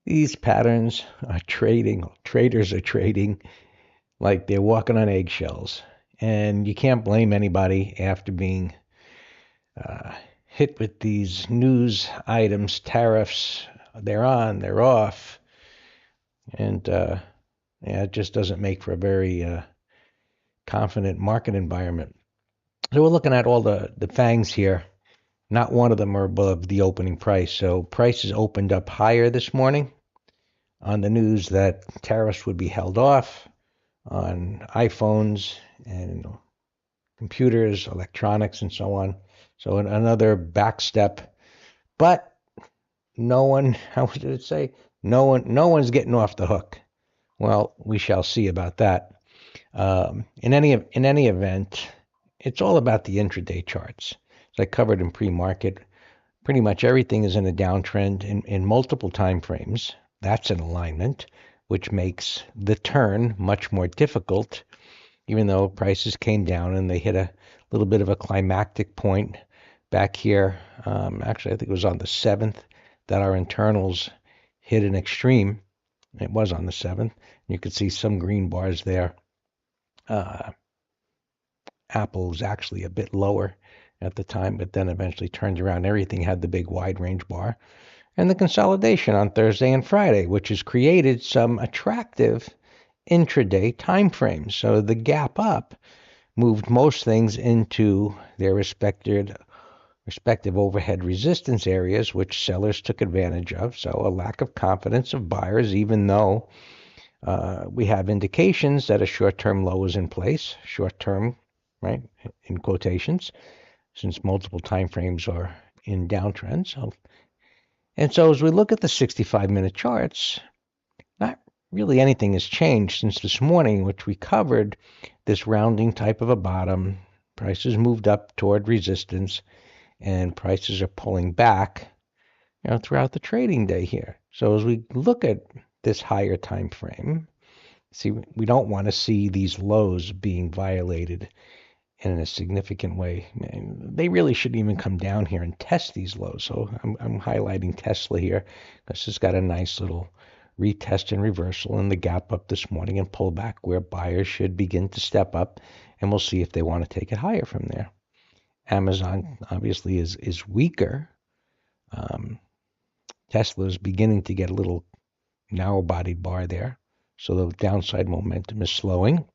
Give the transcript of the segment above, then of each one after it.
These patterns are trading, traders are trading like they're walking on eggshells. And you can't blame anybody after being uh, hit with these news items, tariffs. They're on, they're off. And yeah, it just doesn't make for a very confident market environment. So we're looking at all the fangs here. Not one of them are above the opening price. So prices opened up higher this morning on the news that tariffs would be held off on iPhones and computers, electronics, and so on. So another back step. But no one, how did it say? No one's getting off the hook. Well, we shall see about that. In any event, it's all about the intraday charts. As I covered in pre-market, pretty much everything is in a downtrend in multiple time frames. That's an alignment, which makes the turn much more difficult, even though prices came down and they hit a little bit of a climactic point back here. Actually, I think it was on the 7th that our internals hit an extreme. It was on the 7th. You could see some green bars there. Uh, Apple was actually a bit lower at the time, but then eventually turned around. Everything had the big wide range bar. And the consolidation on Thursday and Friday, which has created some attractive intraday time frames. So the gap up moved most things into their respective overhead resistance areas, which sellers took advantage of. So a lack of confidence of buyers, even though we have indications that a short-term low is in place, short-term, right, in quotations, since multiple time frames are in downtrends. And so as we look at the 65-minute charts, not really anything has changed since this morning, which we covered this rounding type of a bottom. Prices moved up toward resistance, and prices are pulling back, throughout the trading day here. So as we look at this higher time frame, see, we don't want to see these lows being violated in a significant way. They really shouldn't even come down here and test these lows. So I'm highlighting Tesla here because it's got a nice little retest and reversal in the gap up this morning and pullback where buyers should begin to step up, and we'll see if they want to take it higher from there. Amazon obviously is weaker. Um, Tesla is beginning to get a little narrow-bodied bar there, so the downside momentum is slowing.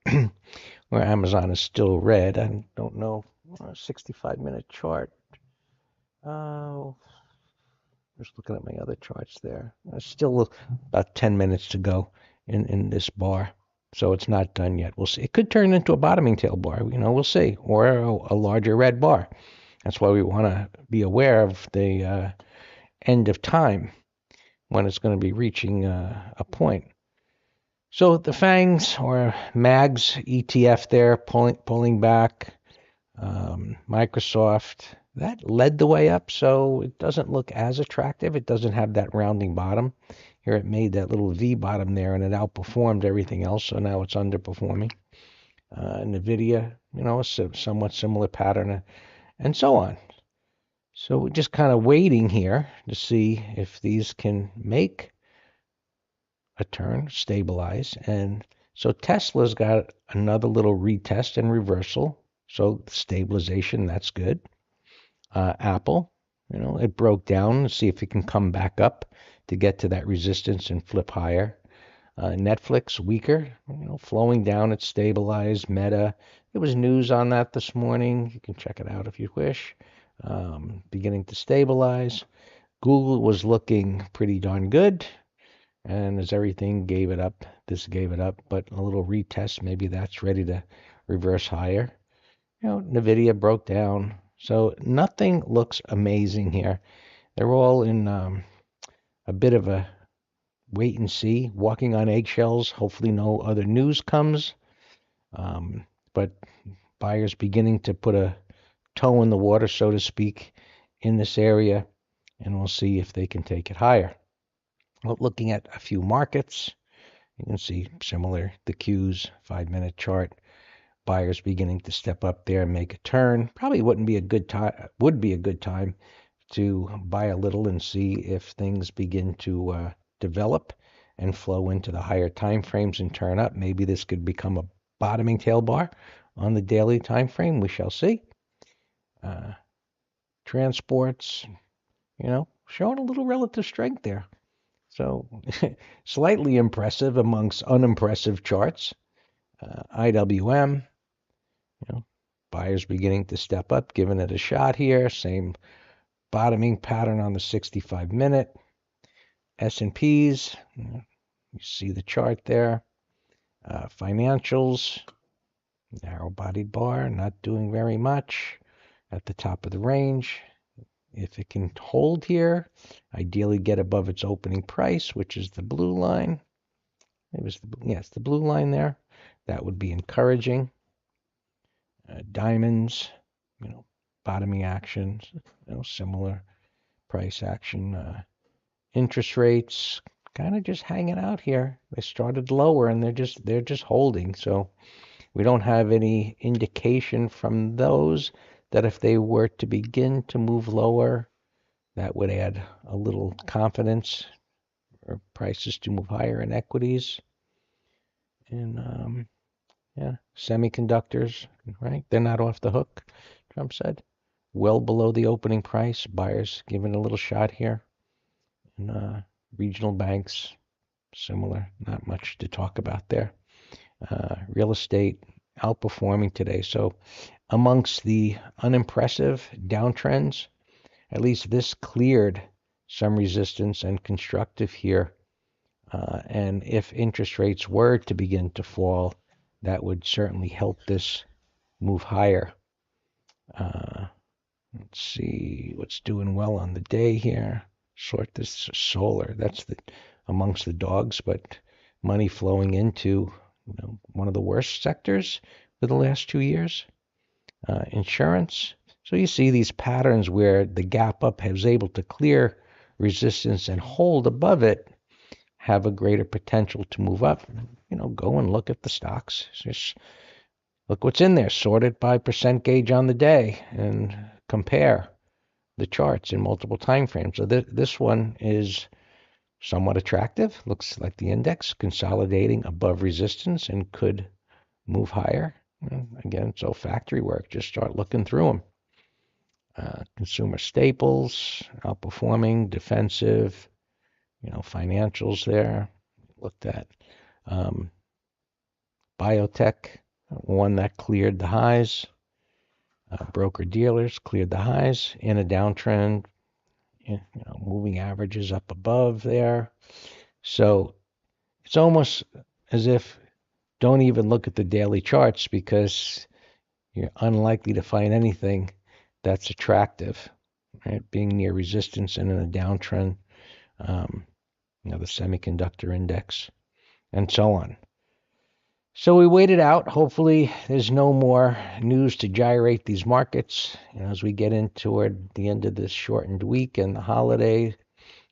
Where Amazon is still red. I don't know, 65-minute chart. Uh, just looking at my other charts there. Still about 10 minutes to go in this bar. So it's not done yet. We'll see. It could turn into a bottoming tail bar. We'll see. Or a larger red bar. That's why we want to be aware of the end of time when it's going to be reaching a point. So the FANGs or MAGs ETF there pulling back. Microsoft, that led the way up, so it doesn't look as attractive. It doesn't have that rounding bottom. Here it made that little V bottom there, and it outperformed everything else, so now it's underperforming. NVIDIA, a somewhat similar pattern, and so on. So we're just kind of waiting here to see if these can make a turn, stabilize. And so Tesla's got another little retest and reversal. So stabilization, that's good. Apple, it broke down. See if it can come back up to get to that resistance and flip higher. Netflix, weaker, flowing down. It stabilized. Meta, there was news on that this morning. You can check it out if you wish. Beginning to stabilize. Google was looking pretty darn good. And as everything gave it up, this gave it up, but a little retest, maybe that's ready to reverse higher. NVIDIA broke down. So nothing looks amazing here. They're all in a bit of a wait and see, walking on eggshells. Hopefully no other news comes. But buyers beginning to put a toe in the water, so to speak, in this area, and we'll see if they can take it higher. Well, looking at a few markets, you can see similar, the Qs, 5-minute chart. Buyers beginning to step up there and make a turn. Probably would be a good time to buy a little and see if things begin to develop and flow into the higher time frames and turn up. Maybe this could become a bottoming tail bar on the daily time frame. We shall see. Transports, showing a little relative strength there. So slightly impressive amongst unimpressive charts. IWM, buyers beginning to step up, giving it a shot here. Same bottoming pattern on the 65-minute. S&Ps, you see the chart there. Financials, narrow-bodied bar, not doing very much at the top of the range. If it can hold here, ideally get above its opening price, which is the blue line. It's the blue line there. That would be encouraging. Diamonds, bottoming actions, similar price action. Interest rates kind of just hanging out here. They started lower and they're just holding. So we don't have any indication from those that if they were to begin to move lower, that would add a little confidence for prices to move higher in equities. And semiconductors, right? They're not off the hook, Trump said. Well below the opening price. Buyers giving a little shot here. And regional banks, similar. Not much to talk about there. Real estate outperforming today. So amongst the unimpressive downtrends, at least this cleared some resistance and constructive here. And if interest rates were to begin to fall, that would certainly help this move higher. Let's see what's doing well on the day here. Sort this solar. That's amongst the dogs, but money flowing into one of the worst sectors for the last 2 years. Insurance. So you see these patterns where the gap up was able to clear resistance and hold above it, have a greater potential to move up. Go and look at the stocks. Just look what's in there, sorted by percent gauge on the day, and compare the charts in multiple time frames. So this one is somewhat attractive. Looks like the index consolidating above resistance and could move higher. Again, it's all factory work. Just start looking through them. Consumer staples, outperforming, defensive, financials there. Looked at biotech, one that cleared the highs. Broker dealers cleared the highs in a downtrend. Moving averages up above there. So it's almost as if don't even look at the daily charts because you're unlikely to find anything that's attractive, right? Being near resistance and in a downtrend, the semiconductor index, and so on. So we waited out. Hopefully there's no more news to gyrate these markets as we get in toward the end of this shortened week and the holiday,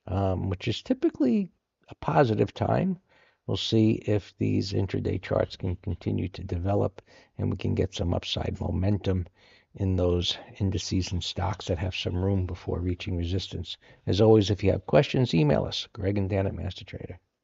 which is typically a positive time. We'll see if these intraday charts can continue to develop and we can get some upside momentum in those indices and stocks that have some room before reaching resistance. As always, if you have questions, email us, Greg and Dan at MasterTrader.